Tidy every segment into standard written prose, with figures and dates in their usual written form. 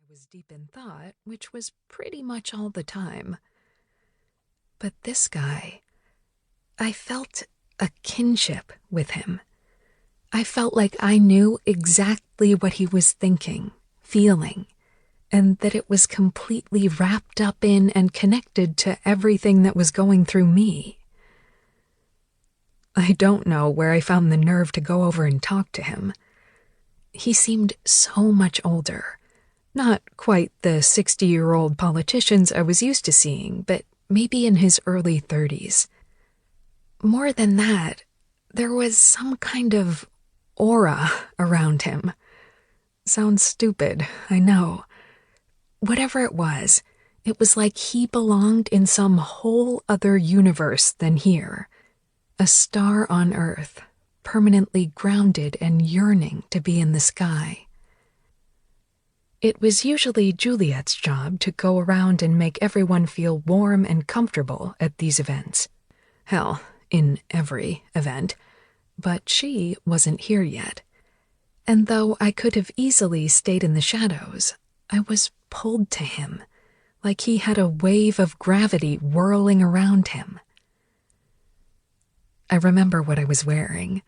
was deep in thought, which was pretty much all the time. But this guy, I felt a kinship with him. I felt like I knew exactly what he was thinking, feeling, and that it was completely wrapped up in and connected to everything that was going through me. I don't know where I found the nerve to go over and talk to him. He seemed so much older. Not quite the 60-year-old politicians I was used to seeing, but maybe in his early 30s. More than that, there was some kind of aura around him. Sounds stupid, I know. Whatever it was like he belonged in some whole other universe than here. A star on Earth, permanently grounded and yearning to be in the sky. It was usually Juliet's job to go around and make everyone feel warm and comfortable at these events. Hell, in every event. But she wasn't here yet. And though I could have easily stayed in the shadows, I was pulled to him, like he had a wave of gravity whirling around him. I remember what I was wearing.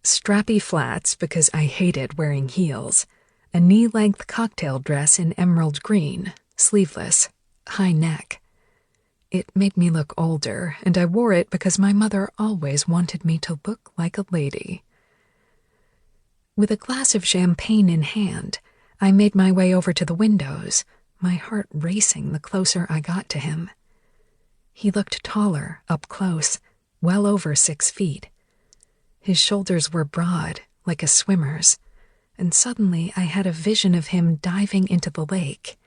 Strappy flats because I hated wearing heels. A knee-length cocktail dress in emerald green, sleeveless, high neck. It made me look older, and I wore it because my mother always wanted me to look like a lady. With a glass of champagne in hand, I made my way over to the windows, my heart racing the closer I got to him. He looked taller, up close, well over 6 feet. His shoulders were broad, like a swimmer's, and suddenly I had a vision of him diving into the lake.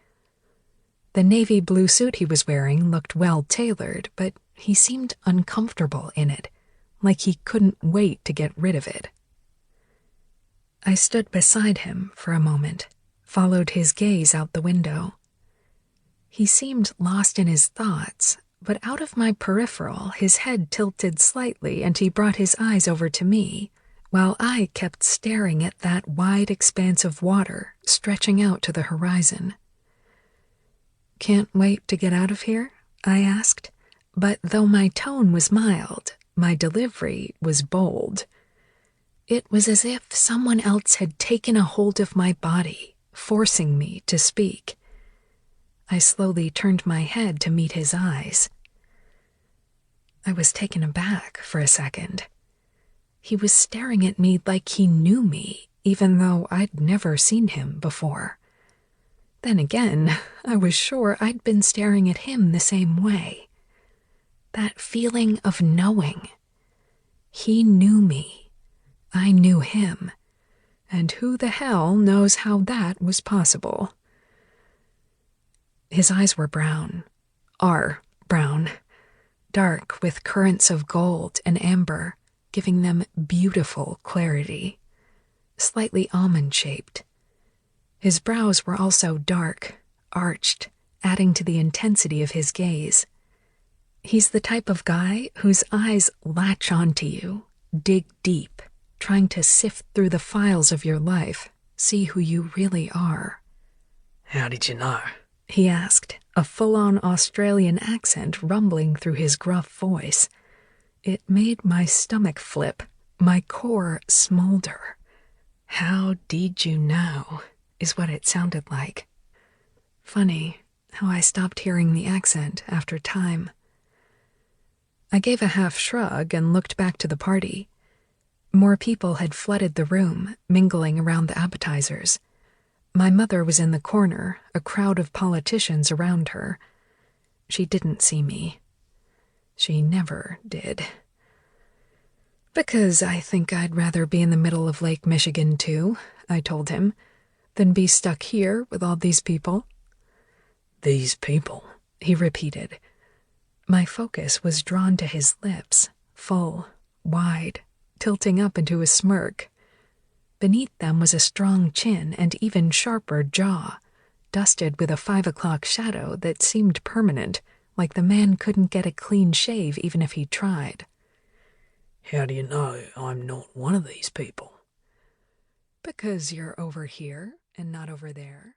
The navy blue suit he was wearing looked well tailored, but he seemed uncomfortable in it, like he couldn't wait to get rid of it. I stood beside him for a moment, followed his gaze out the window. He seemed lost in his thoughts, but out of my peripheral his head tilted slightly and he brought his eyes over to me, while I kept staring at that wide expanse of water stretching out to the horizon. "Can't wait to get out of here?" I asked, but though my tone was mild, my delivery was bold. It was as if someone else had taken a hold of my body, forcing me to speak. I slowly turned my head to meet his eyes. I was taken aback for a second. He was staring at me like he knew me, even though I'd never seen him before. Then again, I was sure I'd been staring at him the same way. That feeling of knowing. He knew me. I knew him. And who the hell knows how that was possible? His eyes were brown. Are brown. Dark with currents of gold and amber, giving them beautiful clarity. Slightly almond-shaped. His brows were also dark, arched, adding to the intensity of his gaze. He's the type of guy whose eyes latch onto you, dig deep, trying to sift through the files of your life, see who you really are. "How did you know?" he asked, a full-on Australian accent rumbling through his gruff voice. It made my stomach flip, my core smolder. "How did you know?" is what it sounded like. Funny how I stopped hearing the accent after time. I gave a half shrug and looked back to the party. More people had flooded the room, mingling around the appetizers. My mother was in the corner, a crowd of politicians around her. She didn't see me. She never did. "Because I think I'd rather be in the middle of Lake Michigan, too," I told him, "than be stuck here with all these people." "These people," he repeated. My focus was drawn to his lips, full, wide, tilting up into a smirk. Beneath them was a strong chin and even sharper jaw, dusted with a 5 o'clock shadow that seemed permanent, like the man couldn't get a clean shave even if he tried. "How do you know I'm not one of these people?" "Because you're over here and not over there."